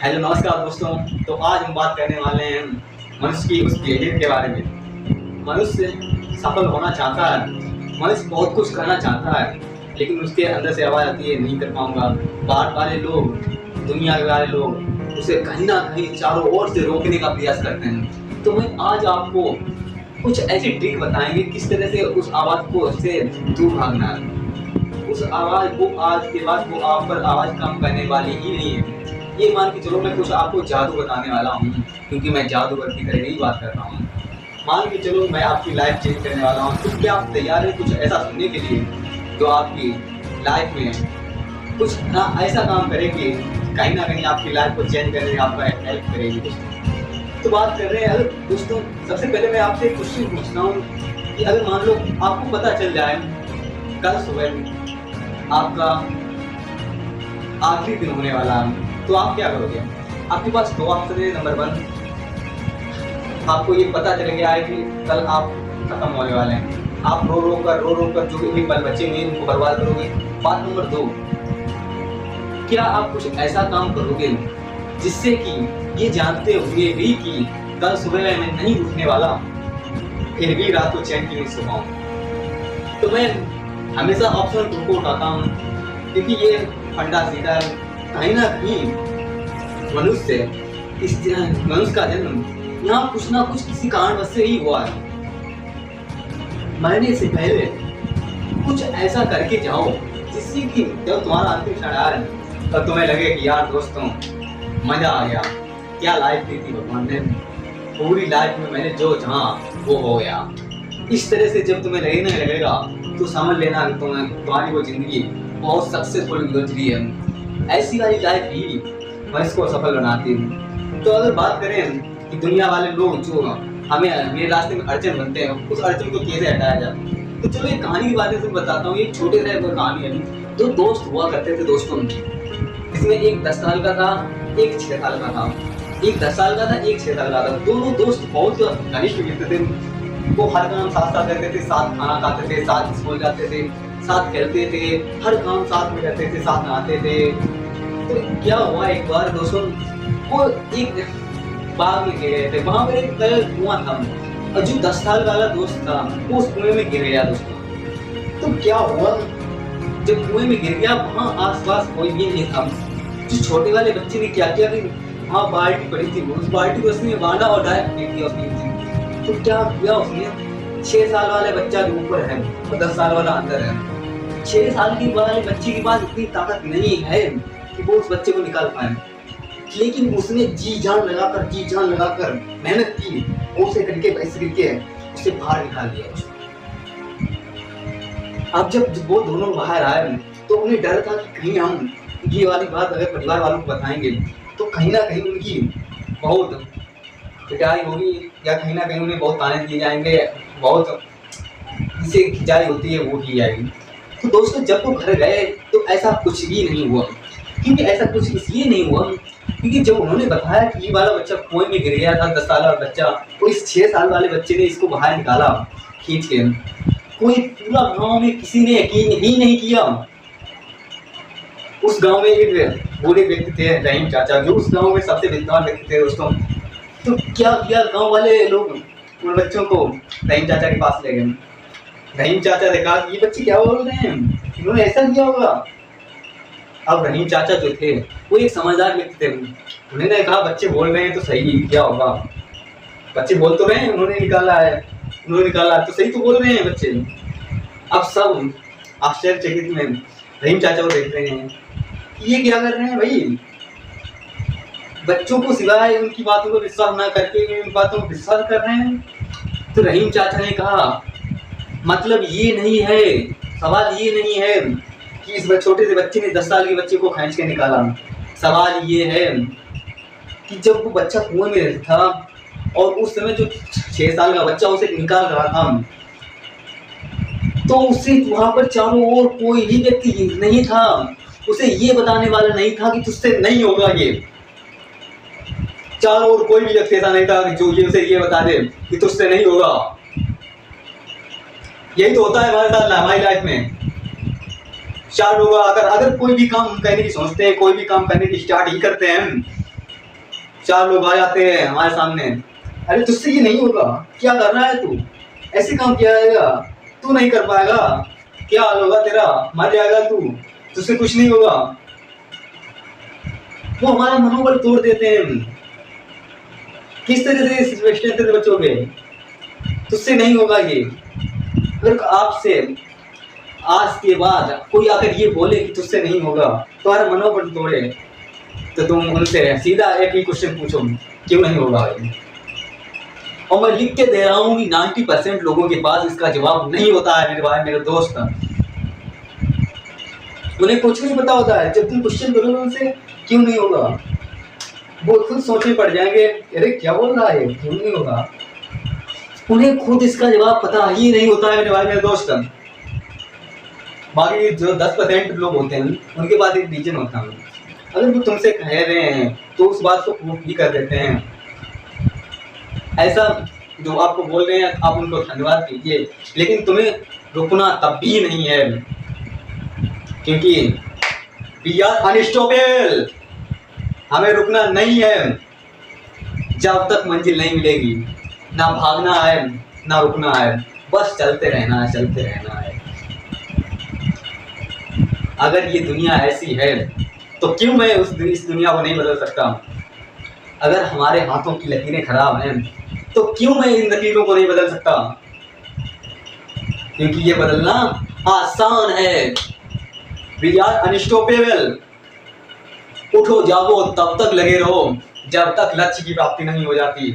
Hello नमस्कार दोस्तों। तो आज हम बात करने वाले हैं मनुष्य की उस बिहेवियर के बारे में। मनुष्य सफल होना चाहता है, मनुष्य बहुत कुछ करना चाहता है, लेकिन उसके अंदर से आवाज़ आती है नहीं कर पाऊंगा। बाहर वाले लोग, दुनिया के वाले लोग उसे कहीं ना कहीं चारों ओर से रोकने का प्रयास करते हैं। तो मैं आज आपको कुछ ऐसी ट्रिक बताएंगे किस तरह से उस आवाज़ को से दूर भागना है। उस आवाज़ को आज के बाद वो आप पर आवाज़ कम करने वाली ही नहीं है। ये मान के चलो मैं कुछ आपको जादू बताने वाला हूँ, क्योंकि मैं जादूगर की तरह ही बात कर रहा हूँ। मान के चलो मैं आपकी लाइफ चेंज करने वाला हूँ। तो क्या आप तैयार हैं कुछ ऐसा सुनने के लिए जो आपकी लाइफ में कुछ ऐसा काम करे कि कहीं ना कहीं आपकी लाइफ को चेंज करने में आपका हेल्प करेगी दोस्तों। तो बात कर रहे हैं अगर दोस्तों, सबसे पहले मैं आपसे एक क्वेश्चन पूछता हूँ कि अगर मान लो आपको पता चल जाए कल सुबह आपका आखिरी दिन होने वाला है, तो आप क्या करोगे? आपके पास दो ऑप्शन है। नंबर 1, आपको ये पता चल गया है कि कल आप खत्म होने वाले हैं, आप रो रो कर जो भी पल बचे हुए उनको बर्बाद करोगे। बात नंबर 2, क्या आप कुछ ऐसा काम करोगे जिससे कि ये जानते हुए भी कि कल सुबह मैं नहीं उठने वाला, फिर भी रात को चैन की नहीं सो पाऊं? तो मैं हमेशा ऑप्शन 2 को उठाता हूँ, क्योंकि ये फंडा सीधा है। कहीं ना कहीं मनुष्य का जन्म यहाँ कुछ ना कुछ किसी कारणवश से ही हुआ है। मरने से पहले कुछ ऐसा करके जाओ जिससे कि जब तुम्हारा अंतिम क्षण आए तब तुम्हें लगे कि यार दोस्तों मजा आ गया, क्या लाइफ दी थी भगवान ने, पूरी लाइफ में मैंने जो चाहा वो हो गया। इस तरह से जब तुम्हें लगेगा तो समझ लेना कि तुम्हारी वो जिंदगी बहुत सक्सेसफुल गुजरी है। ऐसी वाली लाइफ ही मनुष्य को सफल बनाती है। तो अगर बात करें कि दुनिया वाले लोग जो हमें मेरे रास्ते में अड़चन बनते हैं, उस अड़चन को कैसे हटाया जाए, तो चलो एक कहानी की बातें बताता हूँ। एक छोटे से कहानी है। दो दोस्त हुआ करते थे दोस्तों, इसमें एक 10 साल का था, एक 6 साल का था। एक 10 साल का था, एक 6 साल का था। दोनों दोस्त बहुत घनिष्ठ मित्र थे। वो हर काम साथ साथ करते थे, साथ खाना खाते थे, साथ स्कूल जाते थे, साथ खेलते थे, हर काम साथ में करते थे, साथ नहाते थे। तो क्या हुआ, एक बार दोस्तों वो एक बाग में गए थे। वहां पर एक कुआं था और जो 10 साल वाला दोस्त था वो उस कुएं में गिर गया दोस्तों। तो क्या हुआ, जब कुएं में गिर गया वहां आसपास कोई भी नहीं था। जो छोटे वाले बच्चे ने क्या किया कि वहां बाल्टी पड़ी थी, उस बाल्टी को उसने बांधा और डायरेक्ट फेंक दिया उसमें। तो क्या किया उसने, 6 साल वाले बच्चा जो ऊपर है और 10 साल वाला अंदर है। 6 साल के वाले बच्चे के पास इतनी ताकत नहीं है कि वो उस बच्चे को निकाल पाए, लेकिन उसने जी जान लगाकर मेहनत की, उसे करके उसे बाहर निकाल दिया उसको। अब जब वो दोनों बाहर आए तो उन्हें डर था कि कहीं हम ये वाली बात अगर परिवार वालों को बताएंगे तो कहीं ना कहीं उनकी बहुत पिटाई होगी, या कहीं ना कहीं उन्हें बहुत ताने दिए जाएंगे, बहुत जिसे खिंचाई होती है वो की जाएगी। तो दोस्तों जब वो घर गए तो ऐसा कुछ भी नहीं हुआ। क्योंकि ऐसा कुछ इसलिए नहीं हुआ क्योंकि जब उन्होंने बताया कि ये वाला बच्चा कुएं में गिर गया था, 10 साल वाला बच्चा, तो इस 6 साल वाले बच्चे ने इसको बाहर निकाला खींच के, कोई पूरा गांव में किसी ने यकीन ही नहीं किया। उस गांव में एक बूढ़े व्यक्ति थे, रहीम चाचा, जो उस गांव में सबसे विद्वान व्यक्ति थे दोस्तों। तो क्या किया, गांव वाले लोग उन बच्चों को रहीम चाचा के पास ले गए। रहीम चाचा ने कहा ये बच्चे क्या बोल रहे हैं, इन्होंने ऐसा किया होगा। अब रहीम चाचा जो थे वो एक समझदार व्यक्ति थे, उन्होंने कहा बच्चे बोल रहे हैं तो सही, क्या होगा, बच्चे बोल तो रहे हैं, उन्होंने निकाला तो सही तो बोल रहे हैं बच्चे। अब सब आश्चर्यचकित में रहीम चाचा को देख रहे हैं, ये क्या कर रहे हैं भाई, बच्चों को सिवाय उनकी बातों को विश्वास ना करके उन बातों को विश्वास कर रहे हैं। तो रहीम चाचा ने कहा मतलब ये नहीं है, सवाल ये नहीं है कि इस छोटे से बच्चे ने 10 साल के बच्चे को खींच के निकाला। सवाल ये है कि जब वो बच्चा कुएं में था और उस समय जो 6 साल का बच्चा उसे निकाल रहा था, तो उसे वहां पर चारों ओर कोई भी व्यक्ति नहीं था, उसे ये बताने वाला नहीं था कि तुझसे नहीं होगा ये। चारों ओर कोई भी व्यक्ति ऐसा नहीं था जो ये उसे ये बता दे कि तुझसे नहीं होगा। यही तो होता है हमारे साथ हमारी लाइफ में। 4 लोग अगर कोई भी काम करने की सोचते हैं, कोई भी काम करने की स्टार्ट ही करते हैं, चार लोग आ जाते हैं हमारे सामने, अरे तुझसे ये नहीं होगा, क्या कर रहा है तू, ऐसे काम किया जाएगा, तू नहीं कर पाएगा, क्या हाल होगा तेरा, मर जाएगा तू, तुझसे कुछ नहीं होगा। वो हमारा मनोबल तोड़ देते हैं। किस तरह से सिचुएशन से बचोगे, तुझसे नहीं होगा ये। अगर आपसे आज के बाद कोई आकर ये बोले कि तुझसे नहीं होगा, तुम्हारा मनोबल तोड़े, तो तुम उनसे सीधा एक ही क्वेश्चन पूछो, क्यों नहीं होगा भाई। और मैं लिख के दे रहा हूँ कि 90% लोगों के पास इसका जवाब नहीं होता है मेरे भाई, मेरे दोस्त। उन्हें कुछ नहीं पता होता है। जब तुम क्वेश्चन करोगे उनसे क्यों नहीं होगा, वो खुद सोचने पड़ जाएंगे, अरे क्या बोल रहा है, क्यों नहीं होगा। उन्हें खुद इसका जवाब पता ही नहीं होता है मेरे भाई, मेरे दोस्त। बाकी जो 10% लोग होते हैं उनके पास एक रीजन होता है। अगर वो तुमसे कह रहे हैं तो उस बात को प्रूफ भी कर देते हैं। ऐसा जो आपको बोल रहे हैं आप उनको धन्यवाद कीजिए, लेकिन तुम्हें रुकना तब भी नहीं है, क्योंकि वी आर अनस्टॉपेबल। हमें रुकना नहीं है जब तक मंजिल नहीं मिलेगी। ना भागना है ना रुकना है, बस चलते रहना है, चलते रहना है। अगर ये दुनिया ऐसी है तो क्यों मैं इस दुनिया को नहीं बदल सकता। अगर हमारे हाथों की लकीरें खराब हैं तो क्यों मैं इन लकीरों को नहीं बदल सकता, क्योंकि ये बदलना आसान है। We are unstoppable. उठो जागो तब तक लगे रहो जब तक लक्ष्य की प्राप्ति नहीं हो जाती।